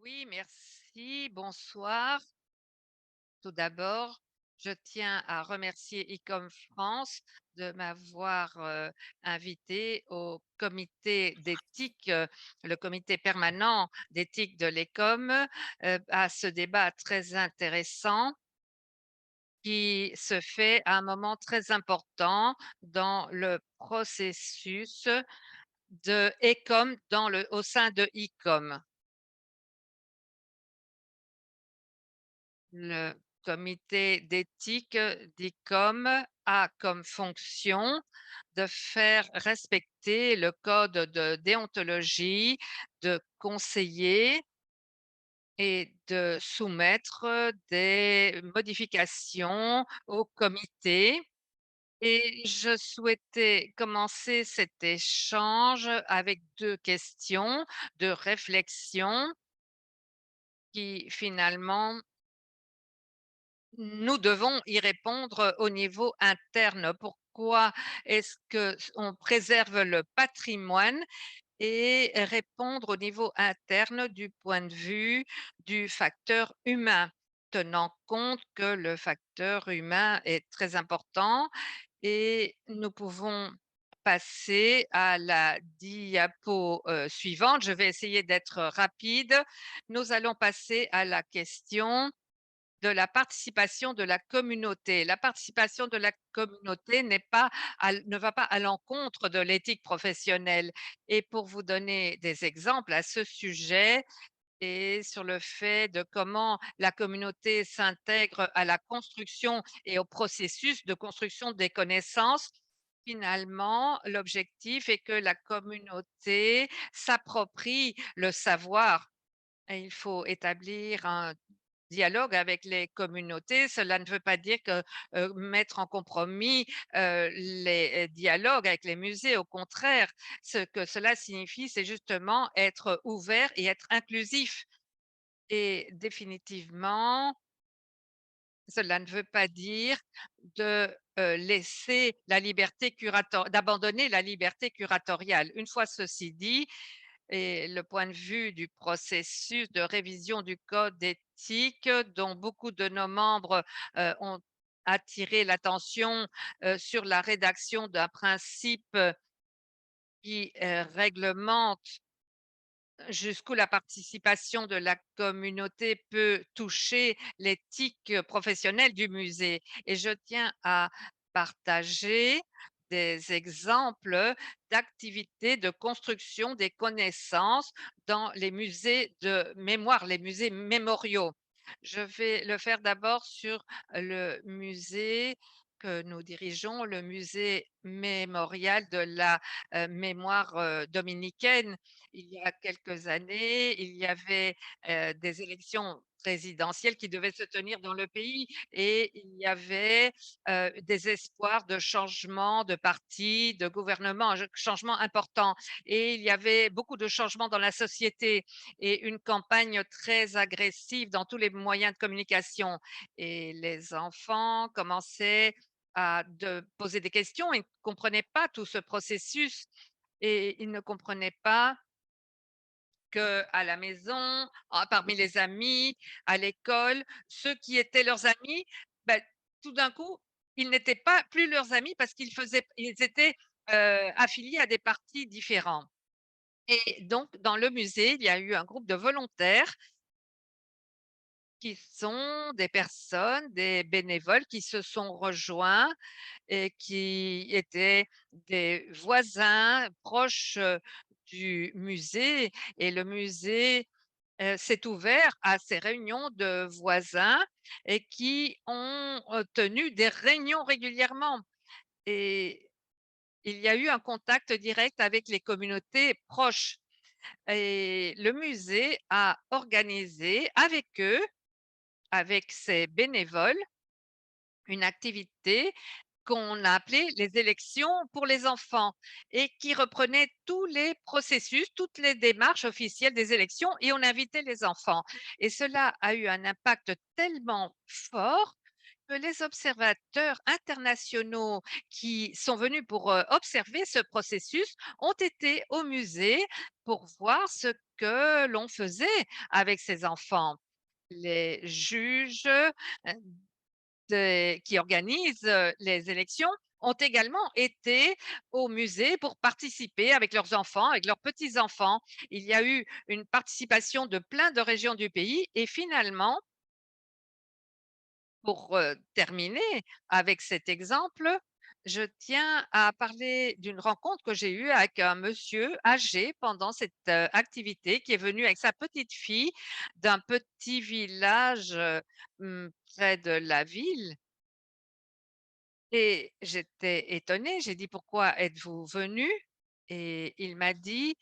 Oui, merci. Bonsoir. Tout d'abord, je tiens à remercier ICOM France de m'avoir invité au comité d'éthique, le comité permanent d'éthique de l'ECOM, à ce débat très intéressant qui se fait à un moment très important dans le processus de ECOM au sein de ICOM. Le comité d'éthique d'ICOM a comme fonction de faire respecter le code de déontologie, de conseiller et de soumettre des modifications au comité. Et je souhaitais commencer cet échange avec 2 questions de réflexion qui finalement nous devons y répondre au niveau interne. Pourquoi est-ce qu'on préserve le patrimoine et répondre au niveau interne du point de vue du facteur humain, tenant compte que le facteur humain est très important et nous pouvons passer à la diapo suivante. Je vais essayer d'être rapide. Nous allons passer à la question de la participation de la communauté. La participation de la communauté ne va pas à l'encontre de l'éthique professionnelle. Et pour vous donner des exemples à ce sujet et sur le fait de comment la communauté s'intègre à la construction et au processus de construction des connaissances, finalement, l'objectif est que la communauté s'approprie le savoir. Et il faut établir un dialogue avec les communautés. Cela ne veut pas dire que mettre en compromis les dialogues avec les musées. Au contraire, ce que cela signifie, c'est justement être ouvert et être inclusif. Et définitivement, cela ne veut pas dire de laisser la liberté d'abandonner la liberté curatoriale. Une fois ceci dit, et le point de vue du processus de révision du code d'éthique dont beaucoup de nos membres ont attiré l'attention sur la rédaction d'un principe qui réglemente jusqu'où la participation de la communauté peut toucher l'éthique professionnelle du musée. Et je tiens à partager des exemples d'activités de construction des connaissances dans les musées de mémoire, les musées mémoriaux. Je vais le faire d'abord sur le musée que nous dirigeons, le musée mémorial de la mémoire dominicaine. Il y a quelques années, il y avait des élections présidentielles qui devaient se tenir dans le pays et il y avait des espoirs de changement de parti, de gouvernement, un changement important. Et il y avait beaucoup de changements dans la société et une campagne très agressive dans tous les moyens de communication. Et les enfants commençaient poser des questions, ils ne comprenaient pas tout ce processus et ils ne comprenaient pas qu'à la maison, parmi les amis, à l'école, ceux qui étaient leurs amis, bah, tout d'un coup, ils n'étaient pas plus leurs amis parce ils étaient affiliés à des partis différents. Et donc, dans le musée, il y a eu un groupe de volontaires qui sont des personnes, des bénévoles qui se sont rejoints et qui étaient des voisins proches du musée. Et le musée s'est ouvert à ces réunions de voisins et qui ont tenu des réunions régulièrement. Et il y a eu un contact direct avec les communautés proches. Et le musée a organisé avec eux, avec ses bénévoles, une activité qu'on a appelée les élections pour les enfants et qui reprenait tous les processus, toutes les démarches officielles des élections et on invitait les enfants. Et cela a eu un impact tellement fort que les observateurs internationaux qui sont venus pour observer ce processus ont été au musée pour voir ce que l'on faisait avec ces enfants. Les juges qui organisent les élections ont également été au musée pour participer avec leurs enfants, avec leurs petits-enfants. Il y a eu une participation de plein de régions du pays et finalement, pour terminer avec cet exemple, je tiens à parler d'une rencontre que j'ai eue avec un monsieur âgé pendant cette activité qui est venu avec sa petite fille d'un petit village près de la ville. Et j'étais étonnée, j'ai dit: «Pourquoi êtes-vous venu?» Et il m'a dit: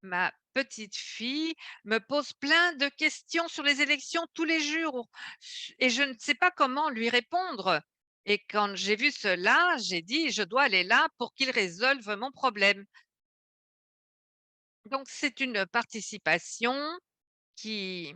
«Ma petite fille me pose plein de questions sur les élections tous les jours et je ne sais pas comment lui répondre». Et quand j'ai vu cela, j'ai dit: «Je dois aller là pour qu'il résolve mon problème». Donc c'est une participation qui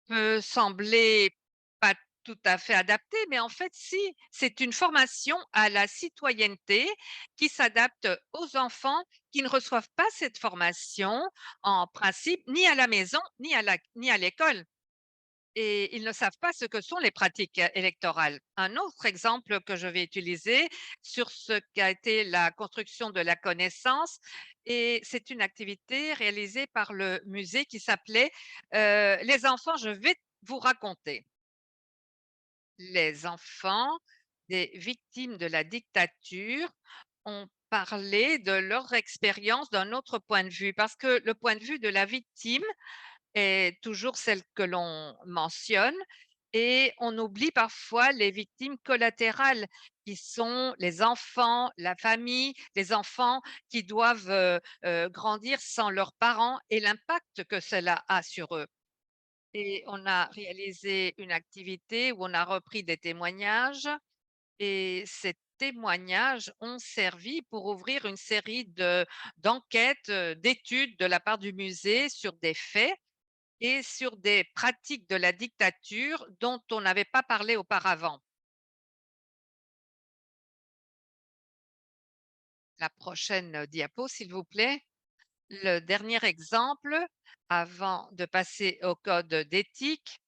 peut sembler pas tout à fait adapté, mais en fait si, c'est une formation à la citoyenneté qui s'adapte aux enfants qui ne reçoivent pas cette formation en principe ni à la maison, ni à l'école et ils ne savent pas ce que sont les pratiques électorales. Un autre exemple que je vais utiliser sur ce qu'a été la construction de la connaissance et c'est une activité réalisée par le musée qui s'appelait, «Les enfants, je vais vous raconter». Les enfants des victimes de la dictature ont parlé de leur expérience d'un autre point de vue parce que le point de vue de la victime est toujours celle que l'on mentionne et on oublie parfois les victimes collatérales qui sont les enfants, la famille, les enfants qui doivent grandir sans leurs parents et l'impact que cela a sur eux. Et on a réalisé une activité où on a repris des témoignages et ces témoignages ont servi pour ouvrir une série d'enquêtes, d'études de la part du musée sur des faits et sur des pratiques de la dictature dont on n'avait pas parlé auparavant. La prochaine diapo, s'il vous plaît. Le dernier exemple, avant de passer au code d'éthique,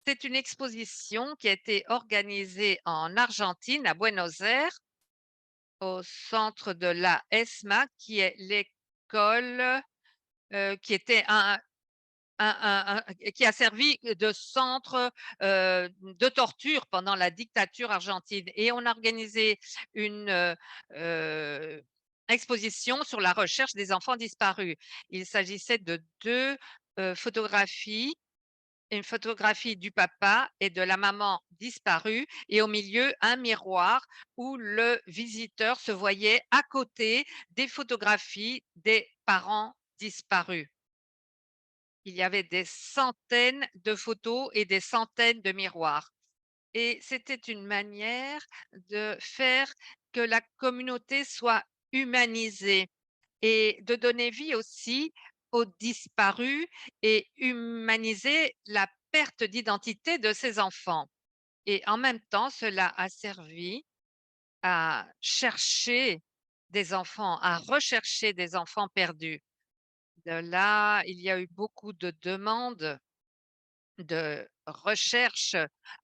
c'est une exposition qui a été organisée en Argentine, à Buenos Aires, au centre de la ESMA, qui est l'école qui était qui a servi de centre de torture pendant la dictature argentine. Et on a organisé une exposition sur la recherche des enfants disparus. Il s'agissait de deux photographies, une photographie du papa et de la maman disparue et au milieu un miroir où le visiteur se voyait à côté des photographies des parents disparus. Il y avait des centaines de photos et des centaines de miroirs et c'était une manière de faire que la communauté soit humanisée et de donner vie aussi aux disparus et humaniser la perte d'identité de ces enfants. Et en même temps, cela a servi à chercher des enfants, à rechercher des enfants perdus. De là, il y a eu beaucoup de demandes de recherche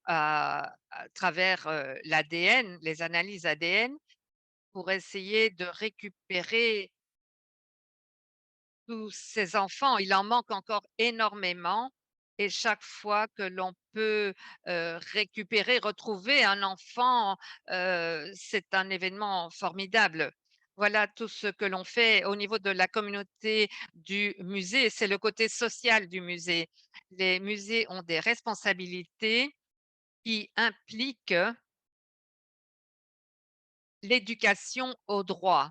à travers l'ADN, les analyses ADN, pour essayer de récupérer tous ces enfants. Il en manque encore énormément et chaque fois que l'on peut récupérer, retrouver un enfant, c'est un événement formidable. Voilà tout ce que l'on fait au niveau de la communauté du musée. C'est le côté social du musée. Les musées ont des responsabilités qui impliquent l'éducation au droit.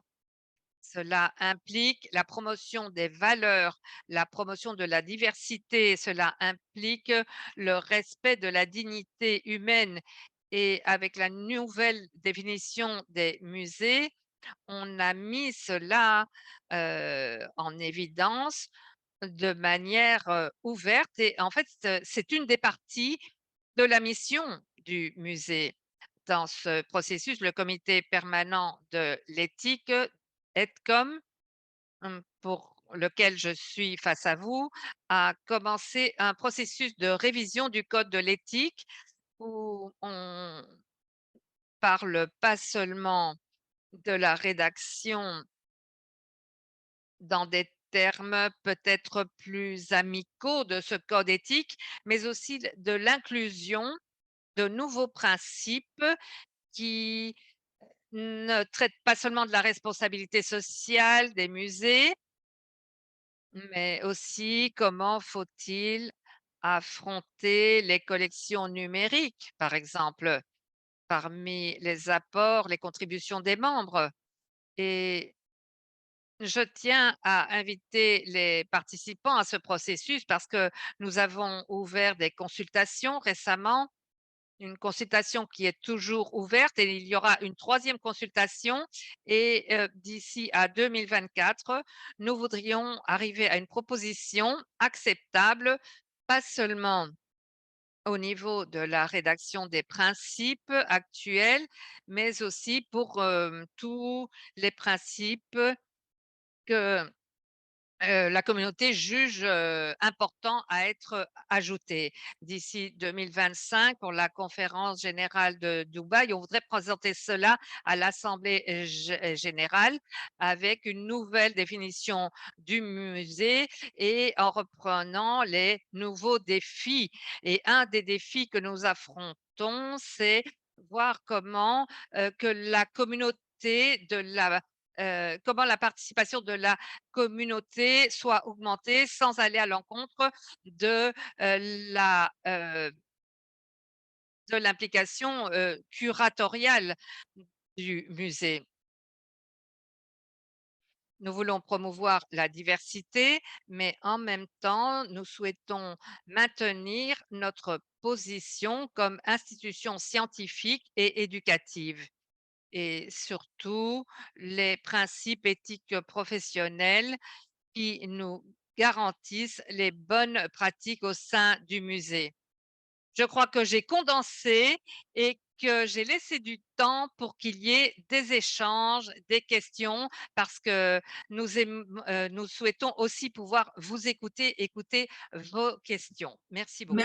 Cela implique la promotion des valeurs, la promotion de la diversité, cela implique le respect de la dignité humaine et avec la nouvelle définition des musées, on a mis cela, en évidence de manière, ouverte et en fait, c'est une des parties de la mission du musée. Dans ce processus, le comité permanent de l'éthique, EDCOM, pour lequel je suis face à vous, a commencé un processus de révision du code de l'éthique où on parle pas seulement de la rédaction dans des termes peut-être plus amicaux de ce code éthique, mais aussi de l'inclusion de nouveaux principes qui ne traitent pas seulement de la responsabilité sociale des musées, mais aussi comment faut-il affronter les collections numériques, par exemple, parmi les apports, les contributions des membres. Et je tiens à inviter les participants à ce processus parce que nous avons ouvert des consultations récemment, une consultation qui est toujours ouverte et il y aura une troisième consultation et d'ici à 2024, nous voudrions arriver à une proposition acceptable, pas seulement au niveau de la rédaction des principes actuels, mais aussi pour tous les principes que la communauté juge, important à être ajouté. D'ici 2025, pour la conférence générale de Dubaï, on voudrait présenter cela à l'assemblée générale avec une nouvelle définition du musée et en reprenant les nouveaux défis. Et un des défis que nous affrontons, c'est voir comment, que la communauté de la comment la participation de la communauté soit augmentée sans aller à l'encontre de, la, de l'implication, curatoriale du musée. Nous voulons promouvoir la diversité, mais en même temps, nous souhaitons maintenir notre position comme institution scientifique et éducative et surtout les principes éthiques professionnels qui nous garantissent les bonnes pratiques au sein du musée. Je crois que j'ai condensé et que j'ai laissé du temps pour qu'il y ait des échanges, des questions, parce que nous souhaitons aussi pouvoir vous écouter, écouter vos questions. Merci beaucoup.